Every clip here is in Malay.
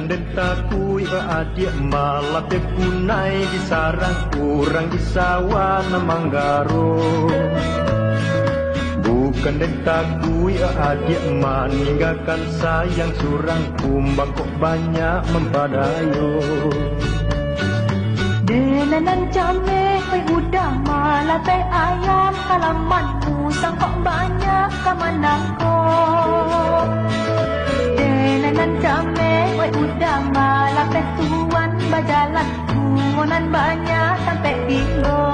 dentaku adik malah punai di sarang kurang di sawah Manggaro. Bukan dentaku adik meninggalkan sayang surang kumbang kok banyak mempadayo. Delanan jame koi udah malah teh ayam halamanmu sangkok banyak kamanangko. Delanan jame koi udah malah teh tuan bajalan kumonan banyak sampai bingo.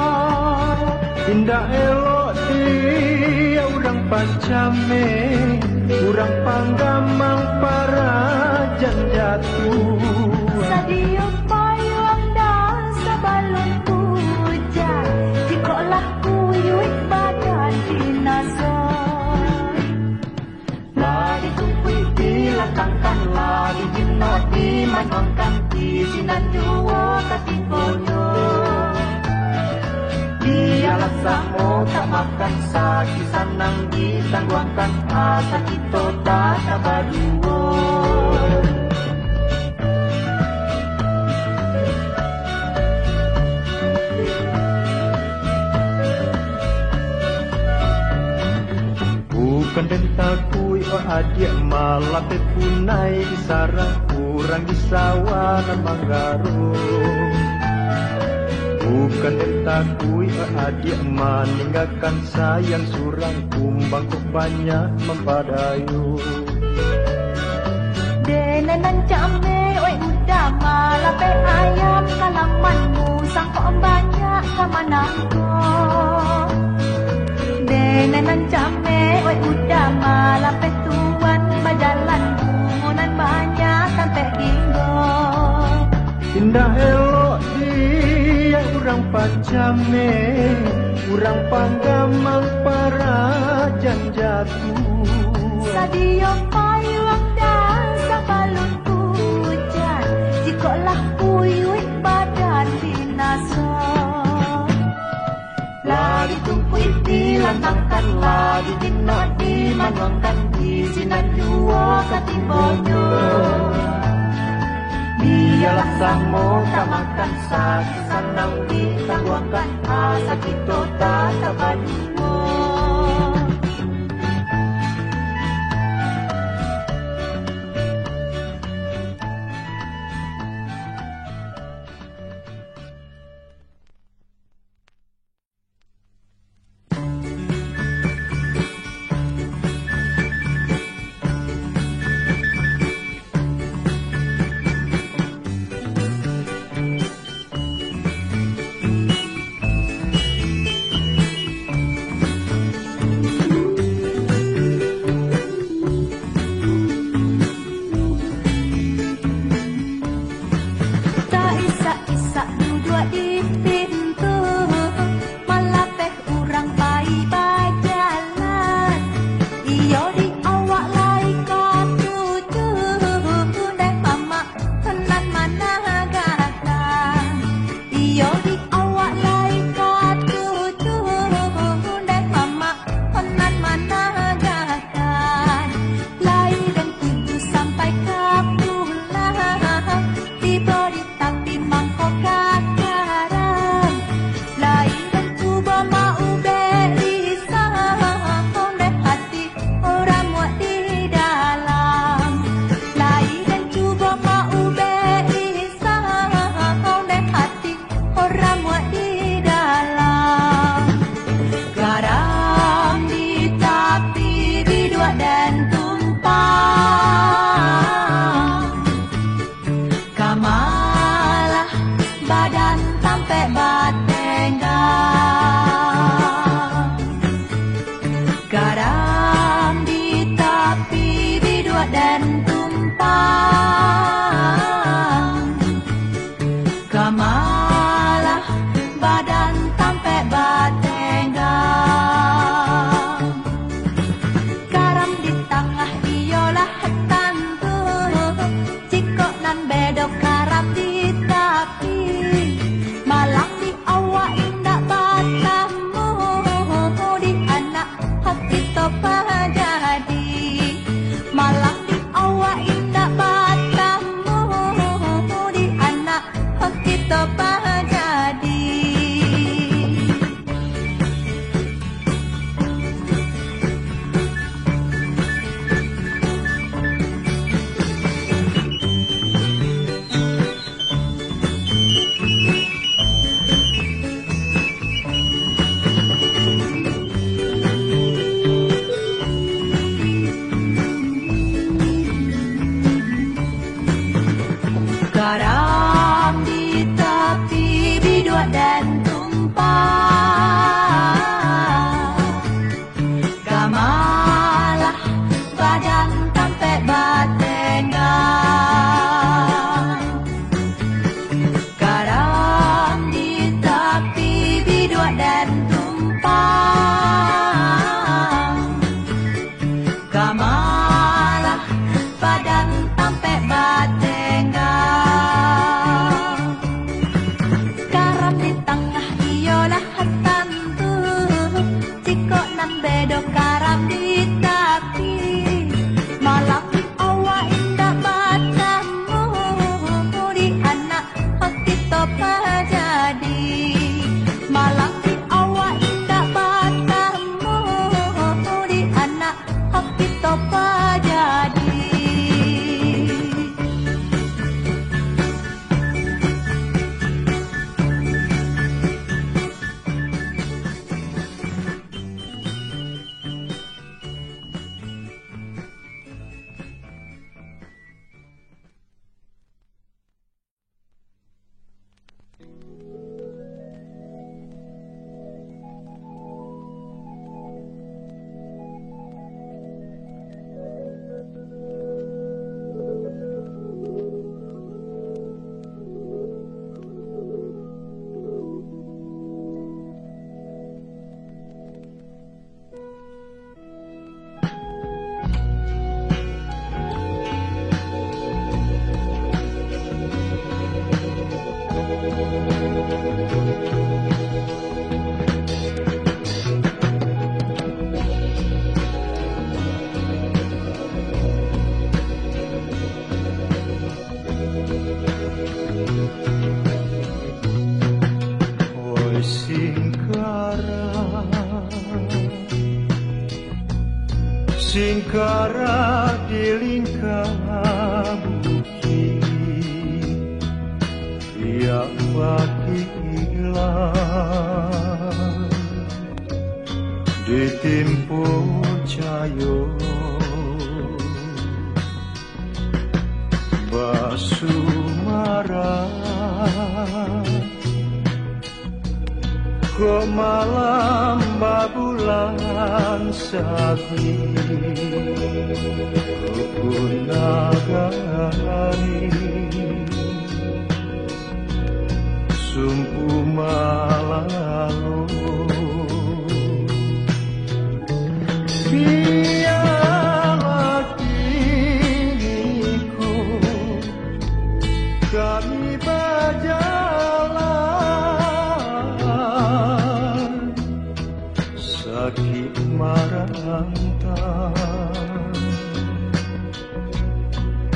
Indah elok dia urang pancame, urang panggamang para janjatu. Sadio payung dan sabalun pujan, jikolah kuyuit badan dinazon. Lagi tumpui dilantangkan, lagi jinot dimanongkan, isinan jua katimbonya. Dialah samo tak makan, sakit sanang ditangguangkan, asa kita tak berdua. Bukan dentaku adik malah punai di sarang kurang di sawah Manggaro. Bukan dentaku adik meninggalkan sayang surang kumbang kok banyak mempadayo. Delanan jame oi udah malah pe ayam kalamanmu sangkok banyak kamanangko. Delanan jame oi udah malah pe tuan bajalan kumonan banyak sampai bingo. Indah elok dia urang pancame, urang panggamang para janjatu. Sadio payung dan sabalun pujan, jikolah kuyuit badan dinazon. Lagi tumpui dilantangkan, lagi jinot dimanongkan, isinan jua katimbonya. Dialah samo tak makan, sakit sanang ditangguangkan, asa kita tak berdua. Malang di awak indah batamu hok kita jadi. Garam di tepi biduan dan tumpah, gamalah badan sampai batenggang. Garam di tepi biduan dan tumpah, gamalah badan sampai batenggang. Garam di tepi, malam awak indah batamu, di anak hok kita jadi. Malam awak indah batamu, di anak hok kita jadi. Singkara di lingkar bukit, riak wakilan ditimpu cayo basumara. Kok malam babulan sabi kupunagani sumpu malalu biarlah kiniku kami berjalan sakit marantang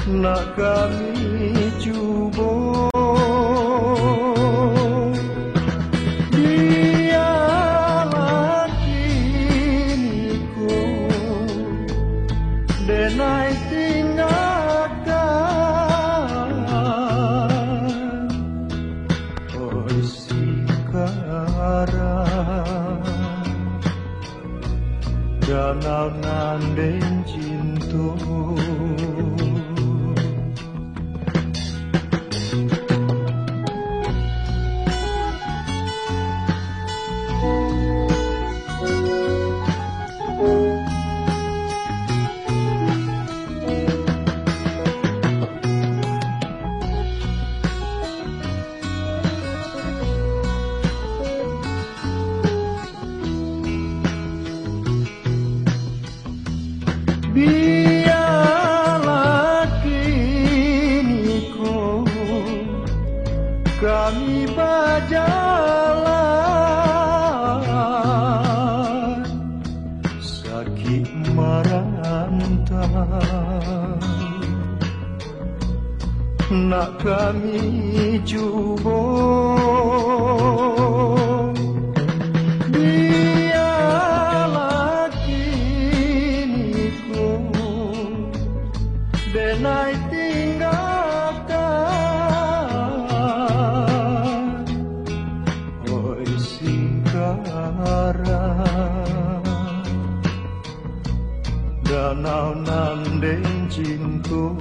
nak kami cuba biarlah kiniku denai tinggalkan oi sekarang danau nanden cinta. Biarlah kini kami berjalan sakit merantau nak kami cubo biarlah kini ku denai tinggalkan oi singkara danau nandeng cintu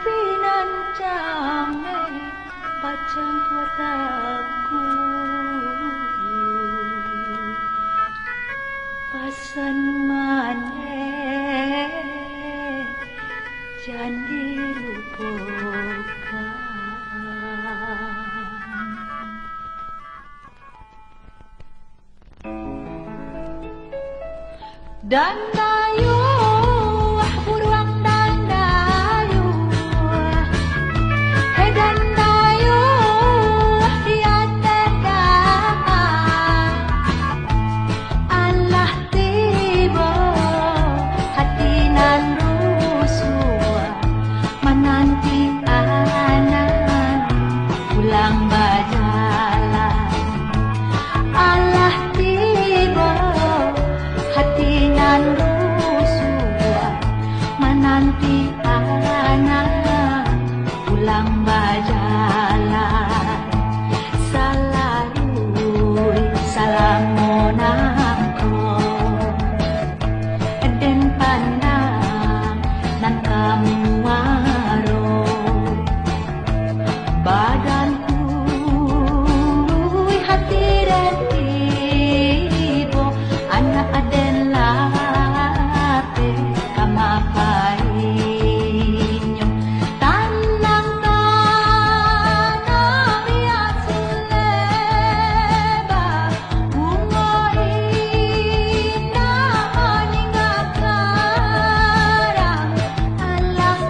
pinan came pacang kuataku pasan maneh jandi lupakan. Dandayu, buruang dandayu, hey dandayu, dia terdapat. Allah tiba, hati nan rusuh, menanti anak pulang berjalan. Allah tiba, hati nan rusuh menanti anak pulang berjalan. Salarui salamonako den pandang nan kamu waro badanku hati dan tibo anak aden lape kamapainyo tanang tanang riat suleba ungoin na maninggakarang alah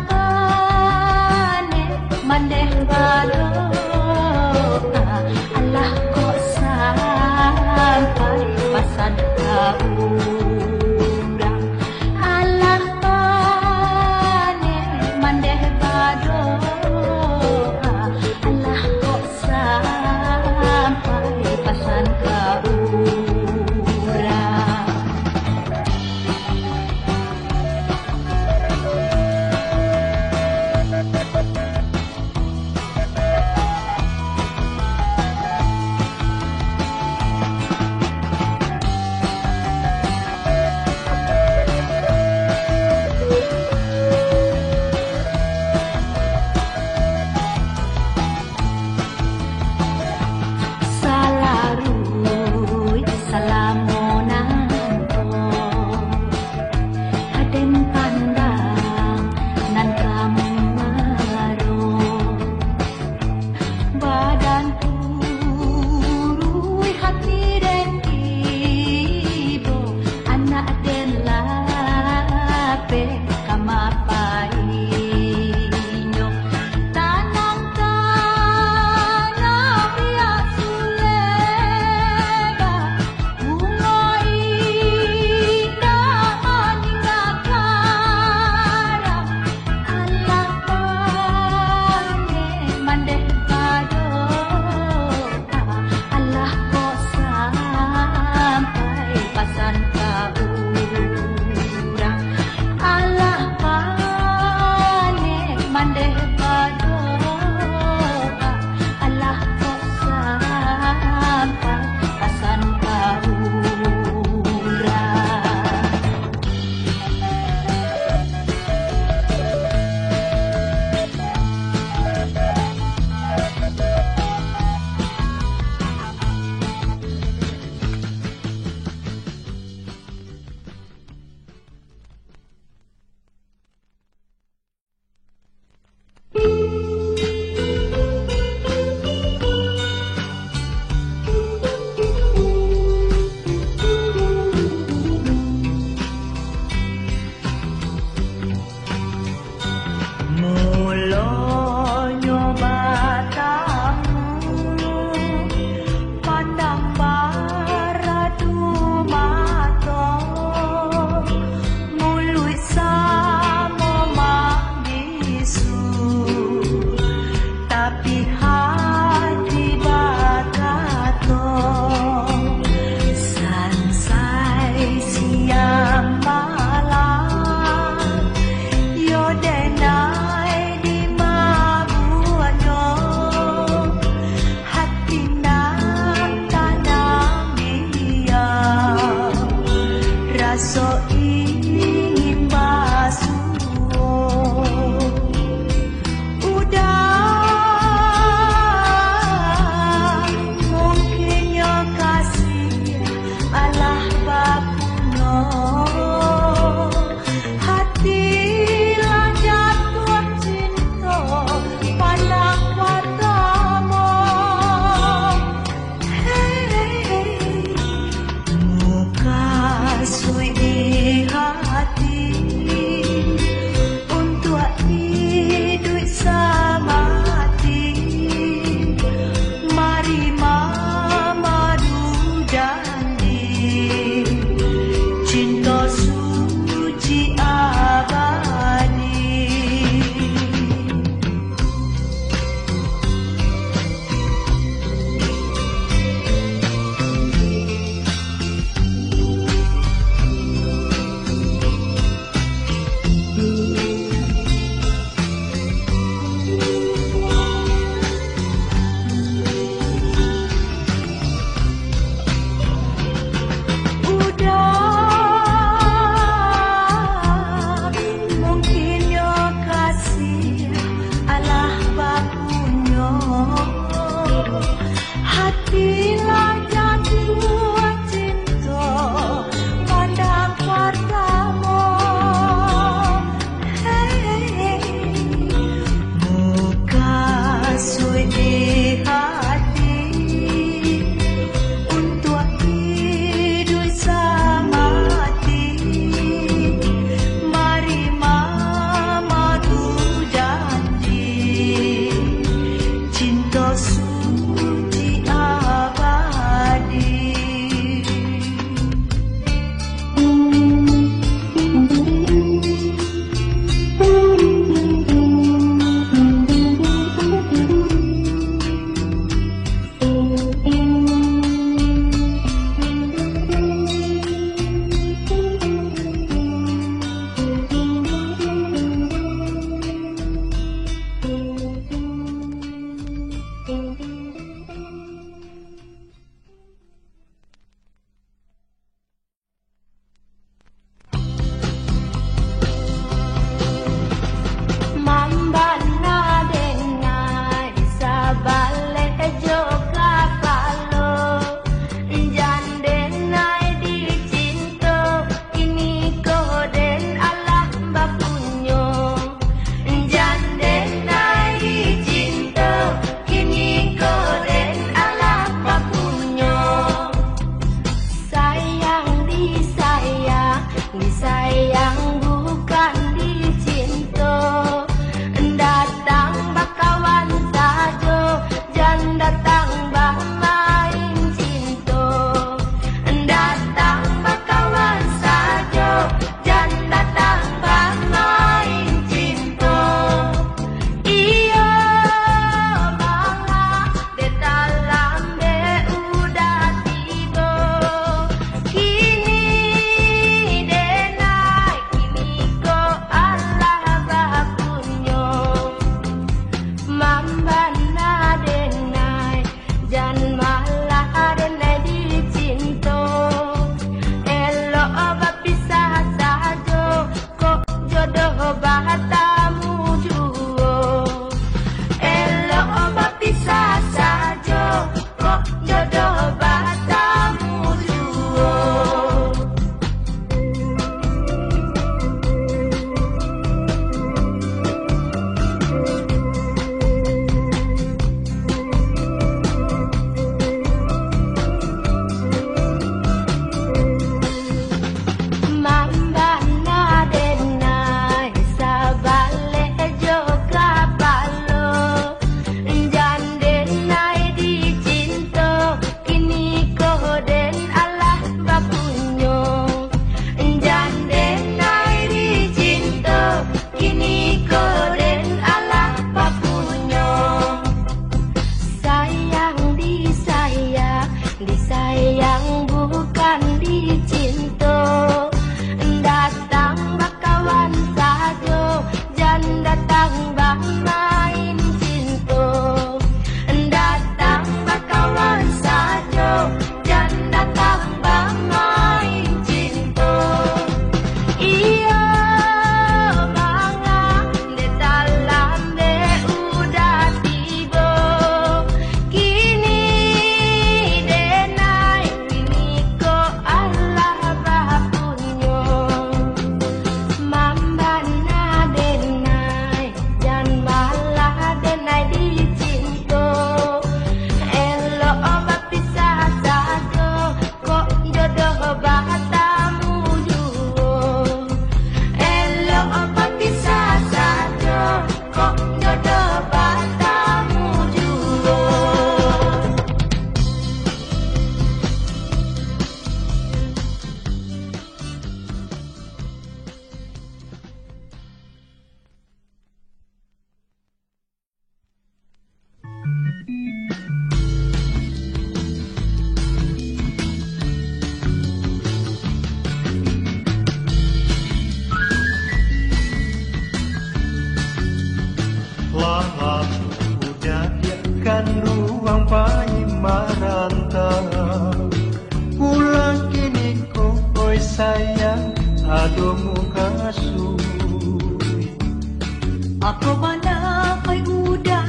Ako bana ko'y udah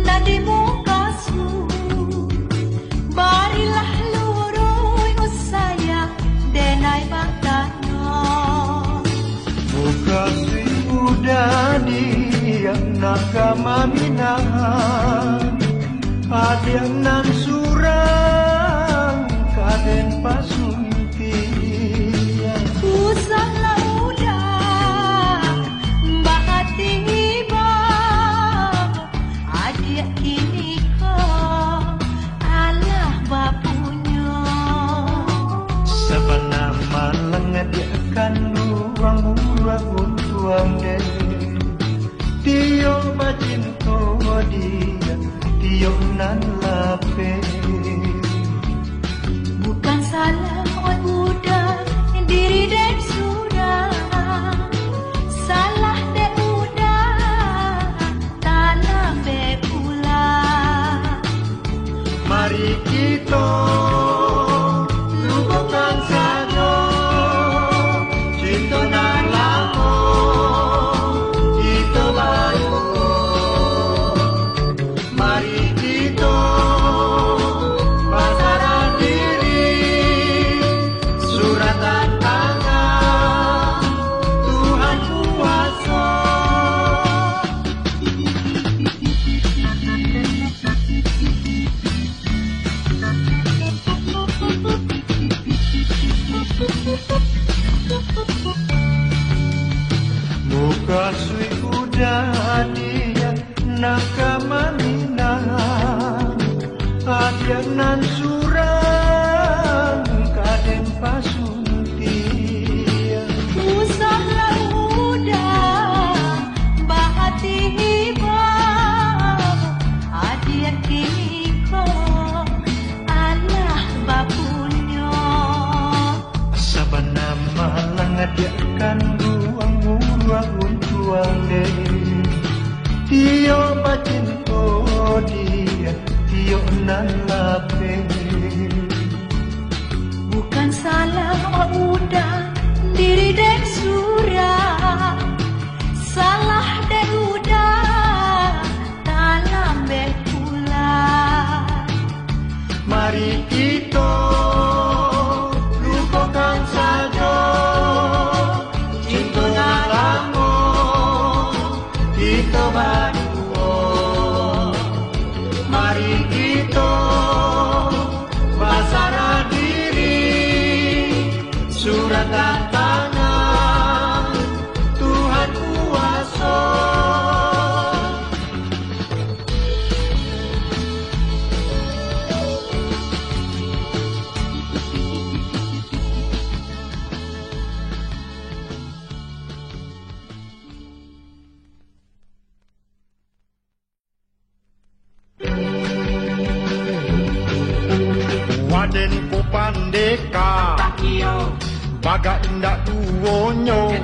na di mo kasu. Barilah luroy o saya denay magtanon. Bukan udah diam nakamaminahan, adiang nan surang kaden pasuntian. Usah lah udah bakat tiba, adik kini kau alah bapunya. Sabana malang dia akan luang untuang deh. Tio bacinto dia, tio nan lape. Bukan salah oi udah diri dek sudah, salah dek udah tanah be pula. Mari kita lupakan saja cinta nan lama itu baru. Mari kita pasaran diri, suratan tangan Tuhan kuasa. Muka sui udah dia nakamaminahan, adianan surang kaden pasuntian. Usah lah udah bahat tiba, adik kini kau alah bapunya. Sabana malang dia akan ruang untuang deh. Tio bacinto dia, tio nan lape. Bukan salah udah diri dek surah, salah dek udah dalam be pula. Mari kita lupakan saja cinta yang lama kita berdua. Mari kita pasaran diri, suratan tangan Tuhan kuasa. Waden ko pandeka baga indah duonyo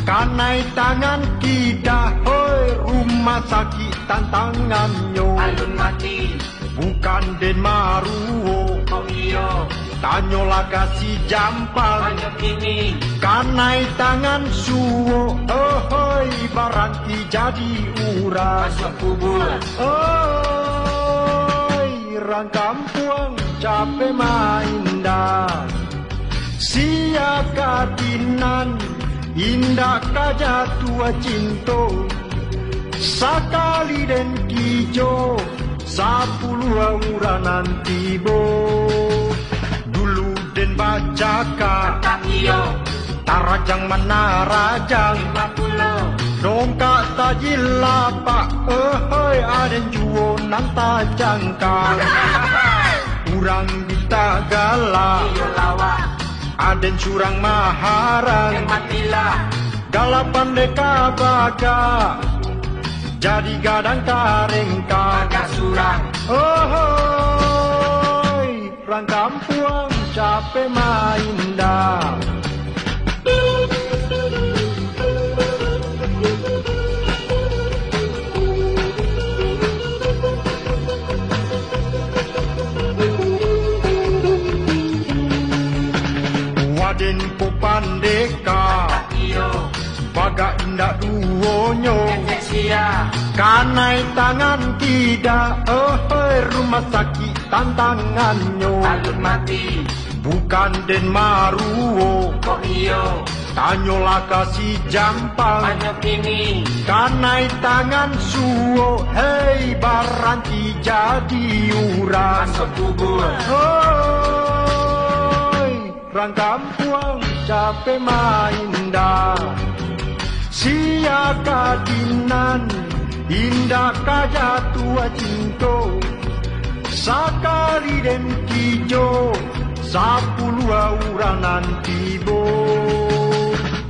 kanai tangan kita hoi rumah sakit tantangannya Alun mati bukan den maruo oh iyo tanyo kasih jampang banyak ini kanai tangan suwo hoi baranti jadi urang masuk kubur oi rang kampuang capek maindah sia katinan indah kaja tua cinto sakali den kijo 10 uranan tibo dulu den bacaka tak iyo tarajang mana rajang 50 dongkak tajila pak hoi aden juo nan tajangka urang di Tagala iyo lawak aden curang maharang yang matilah galapan deka baga jadi gadang karengka agak surang hoi rang kampuang capek maindah Waden ko pandeka tak iyo baga indah duonyo dia. Kanai tangan tidak, rumah sakit tantangannya. Alun mati, Bukan den maruo, kok iyo, tanyolah kasih jampang. banyak ini. Kanai tangan suo, hei baranti jadi urang. Masuk kubur, Hoi, rang kampuang capek main dah. Sia kadinan, indah kaya tua cinto. Sakali den kijo, 10 orang nanti bo.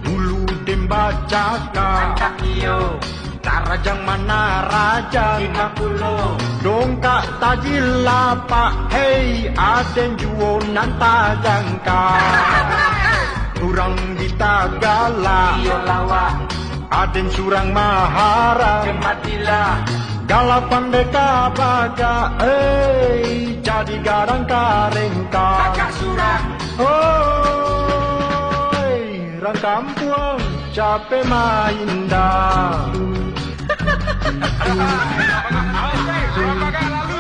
Dulu den bacaka, angkat iyo, Karajang mana raja 50. dongkak tajil lapak, hei aden juo nanta jangka. Kurang di Tagala, Iyo lawak, aden surang mahara. kematilah. Gala pandai kabaga, hei jadi garang karengka. Kakak surang, Hoi, rang kampuang capek main dah. lalu